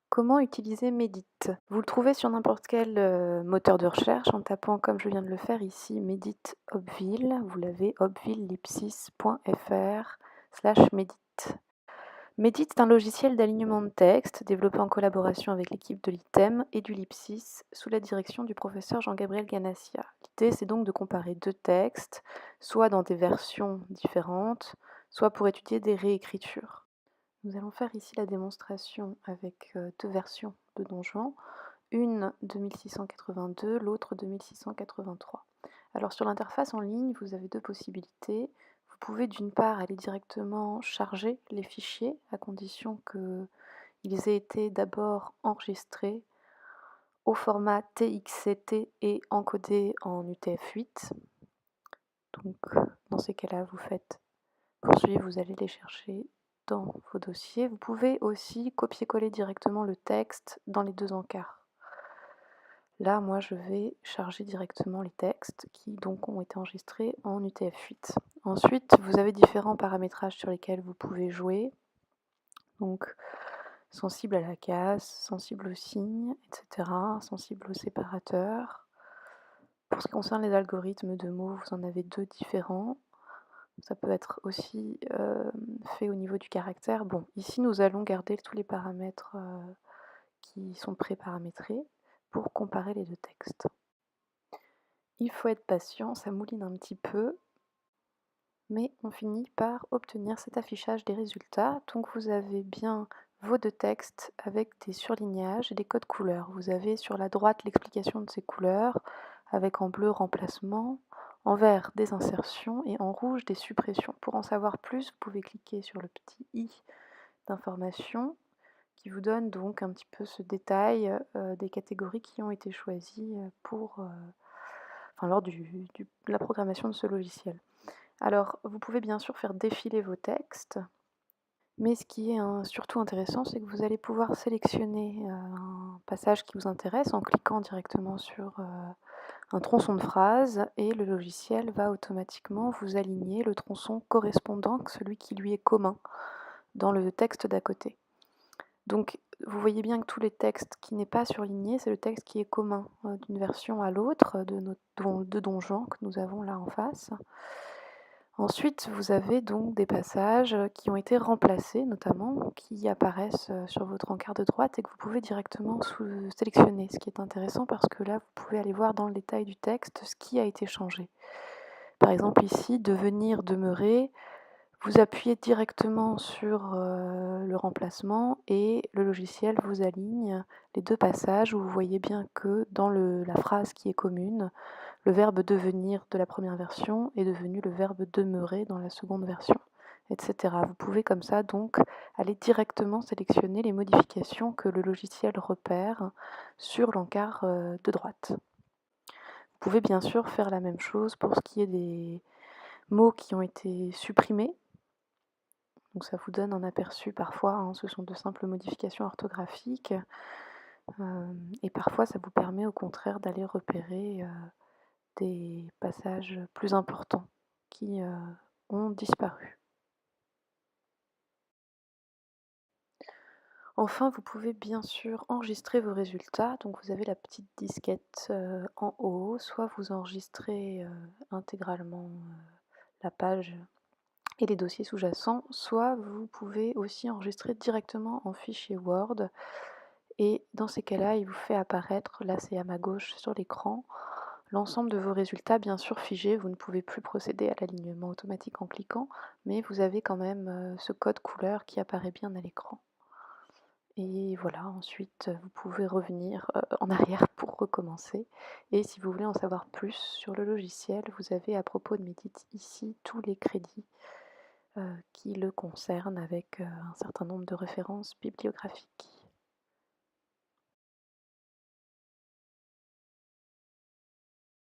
Comment utiliser Medit? Vous le trouvez sur n'importe quel, moteur de recherche en tapant, comme je viens de le faire ici, Medit Hopville. Vous l'avez hopville-lipsys.fr/medit. Medit est un logiciel d'alignement de texte développé en collaboration avec l'équipe de l'ITEM et du Lipsys sous la direction du professeur Jean-Gabriel Ganassia. L'idée, c'est donc de comparer deux textes, soit dans des versions différentes, soit pour étudier des réécritures. Nous allons faire ici la démonstration avec deux versions de Don Juan, une de 1682, l'autre de 1683. Alors sur l'interface en ligne, vous avez deux possibilités. Vous pouvez d'une part aller directement charger les fichiers à condition qu'ils aient été d'abord enregistrés au format TXCT et encodés en UTF-8. Donc dans ces cas-là, vous faites poursuivre, vous allez les chercher dans vos dossiers. Vous pouvez aussi copier-coller directement le texte dans les deux encarts. Là, moi, je vais charger directement les textes qui donc ont été enregistrés en UTF-8. Ensuite, vous avez différents paramétrages sur lesquels vous pouvez jouer. Donc, sensible à la casse, sensible au signe, etc. Sensible au séparateur. Pour ce qui concerne les algorithmes de mots, vous en avez deux différents. Ça peut être aussi fait au niveau du caractère. Bon, ici nous allons garder tous les paramètres qui sont pré-paramétrés pour comparer les deux textes. Il faut être patient, ça mouline un petit peu, mais on finit par obtenir cet affichage des résultats. Donc vous avez bien vos deux textes avec des surlignages et des codes couleurs. Vous avez sur la droite l'explication de ces couleurs, avec en bleu remplacement, en vert des insertions et en rouge des suppressions. Pour en savoir plus, vous pouvez cliquer sur le petit i d'information qui vous donne donc un petit peu ce détail des catégories qui ont été choisies lors de la programmation de ce logiciel. Alors, vous pouvez bien sûr faire défiler vos textes, mais ce qui est surtout intéressant, c'est que vous allez pouvoir sélectionner un passage qui vous intéresse en cliquant directement sur un tronçon de phrase et le logiciel va automatiquement vous aligner le tronçon correspondant, celui qui lui est commun, dans le texte d'à côté. Donc, vous voyez bien que tous les textes qui n'est pas surligné, c'est le texte qui est commun d'une version à l'autre de Don Juan que nous avons là en face. Ensuite, vous avez donc des passages qui ont été remplacés, notamment, qui apparaissent sur votre encart de droite et que vous pouvez directement sélectionner, ce qui est intéressant parce que là, vous pouvez aller voir dans le détail du texte ce qui a été changé. Par exemple, ici, devenir, demeurer, vous appuyez directement sur le remplacement et le logiciel vous aligne les deux passages où vous voyez bien que dans la phrase qui est commune, le verbe devenir de la première version est devenu le verbe demeurer dans la seconde version, etc. Vous pouvez comme ça donc aller directement sélectionner les modifications que le logiciel repère sur l'encart de droite. Vous pouvez bien sûr faire la même chose pour ce qui est des mots qui ont été supprimés. Donc ça vous donne un aperçu parfois, ce sont de simples modifications orthographiques. Et parfois ça vous permet au contraire d'aller repérer des passages plus importants qui ont disparu. Enfin, vous pouvez bien sûr enregistrer vos résultats. Donc vous avez la petite disquette en haut, soit vous enregistrez intégralement la page et les dossiers sous-jacents, soit vous pouvez aussi enregistrer directement en fichier Word. Et dans ces cas-là, il vous fait apparaître, là c'est à ma gauche sur l'écran, l'ensemble de vos résultats, bien sûr figés. Vous ne pouvez plus procéder à l'alignement automatique en cliquant, mais vous avez quand même ce code couleur qui apparaît bien à l'écran. Et voilà, ensuite vous pouvez revenir en arrière pour recommencer. Et si vous voulez en savoir plus sur le logiciel, vous avez à propos de Medit ici tous les crédits qui le concernent avec un certain nombre de références bibliographiques.